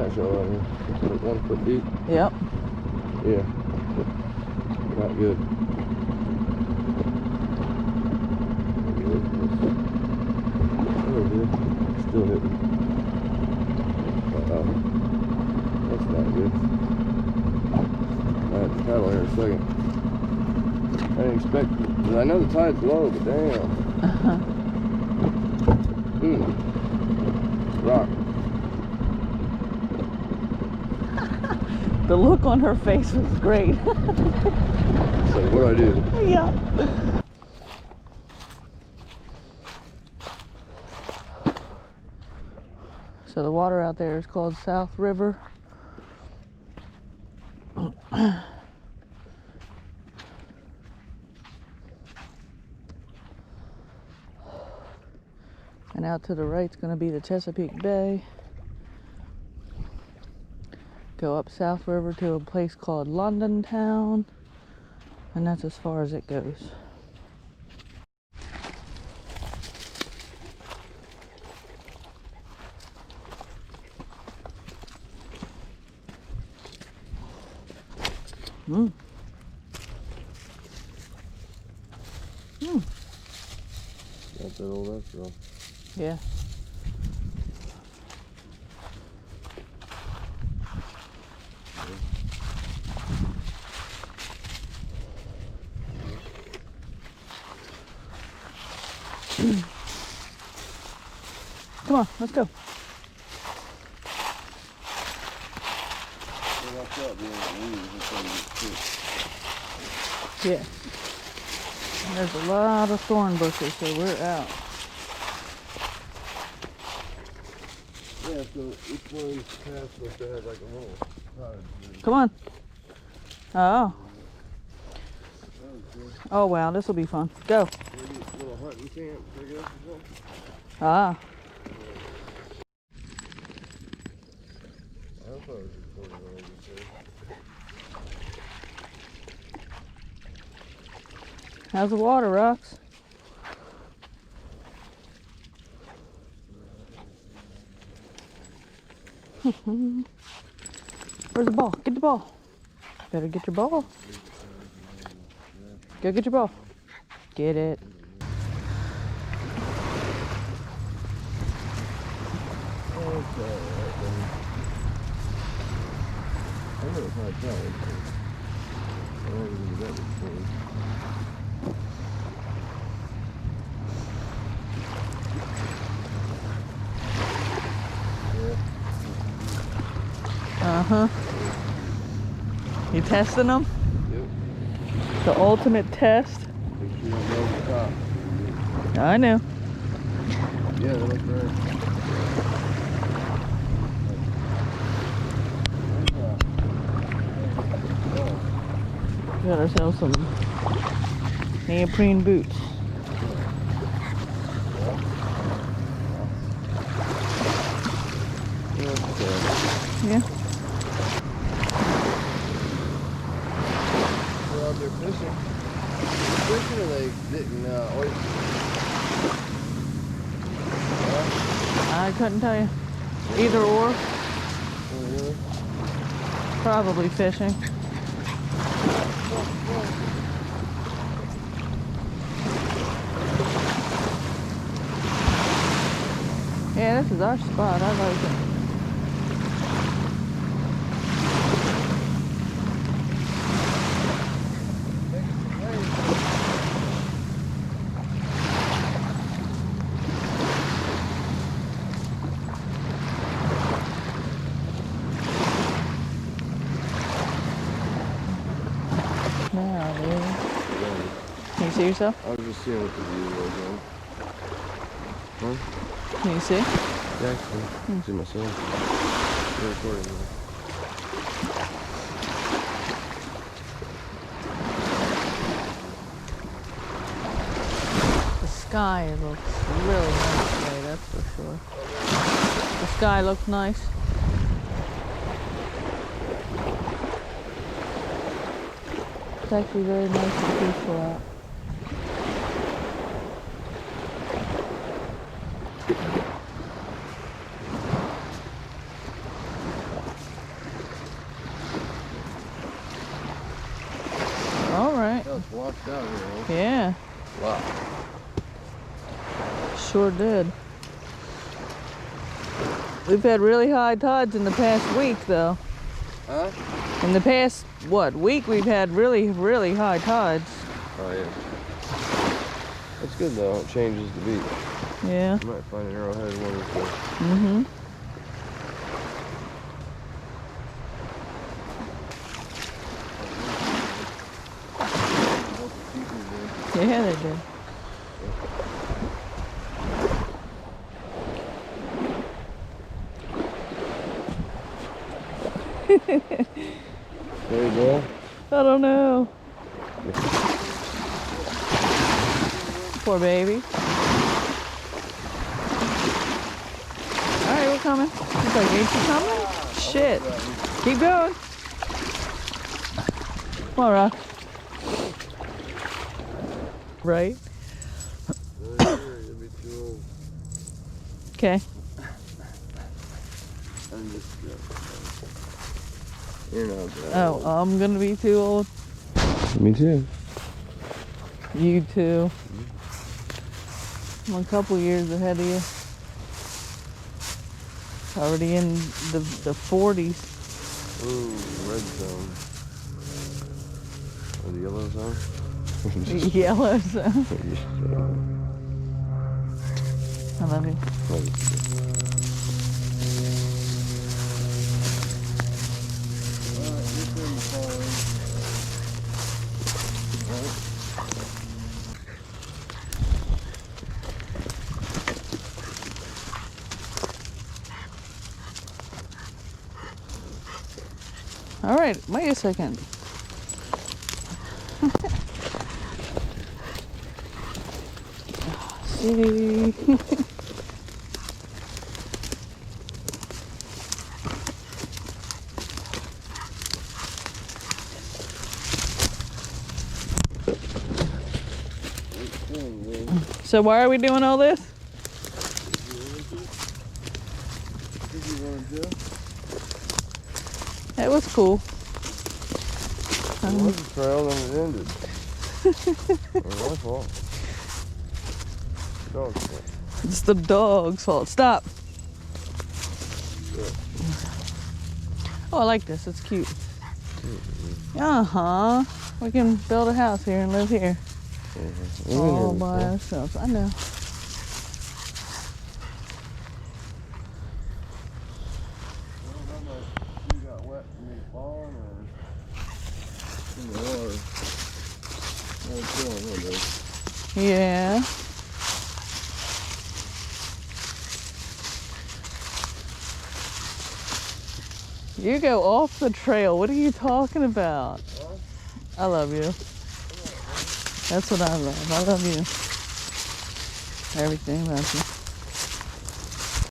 that show out here. It's like 1 foot deep. Yep. Yeah. Not good. Over here. Still hitting. That's not good. I have to paddle here in a second. I didn't expect it. I know the tide's low, but damn. Rock. The look on her face was great. So what do I do? Yeah. So the water out there is called South River. And out to the right is going to be the Chesapeake Bay. Go up South River to a place called London Town. And that's as far as it goes. That's that old restaurant. Yeah. Come on, let's go. Yeah. And there's a lot of thorn bushes, so we're out. Yeah, so each one of these paths must have like a little cottage. Come on. Oh. Oh wow, this will be fun. Go. Maybe a little hunting camp, I guess, or something. Ah. I thought it was recording what I just said. How's the water, Rox? Where's the ball? Get the ball. Better get your ball. Go get your ball. Get it. Okay, I know it's hard to tell. I don't even do that before. Uh-huh. You testing them? Yep. The ultimate test? Make sure you don't go over the top. I know. Yeah, that looks great. Got ourselves some neoprene boots. Yeah. They're out there fishing. Fishing or they getting oysters? I couldn't tell you. Either or. Oh, really? Probably fishing. Yeah, this is our spot. I like it. Now, dude. Can you see yourself? I was just seeing what the view was, man. Huh? Can you see? Yeah, I can see myself. You're recording me. The sky looks really nice today, that's for sure. The sky looks nice. It's actually very nice and peaceful out. washed out here, huh? Yeah, Wow. sure did. We've had really high tides in the past week, though. Huh? In the past, week we've had really, really high tides. Oh, yeah. That's good, though. It changes the beach. Yeah. You might find an arrowhead one of those. Mm-hmm. Yeah, they did. There you go. I don't know. Poor baby. Alright, we're coming. He's like, ain't you coming? Shit. Keep going. Come on, Rock. Right? You'll be too old. Okay. I'm just you're not bad. Oh, I'm gonna be too old. Me too. You too. I'm a couple years ahead of you. Already in the 40s. Ooh, red zone. Or the yellow zone? Yellow zone. I love you. All right, wait a second. See. So why are we doing all this? It was cool. It was a trail and it ended. It was my fault. Dog's fault. It's the dog's fault. Stop. Yeah. Oh, I like this. It's cute. Uh-huh. We can build a house here and live here. All by ourselves. I know. You got wet from me falling or in the water? Yeah. You go off the trail. What are you talking about? Huh? I love you. That's what I love. I love you. Everything about you.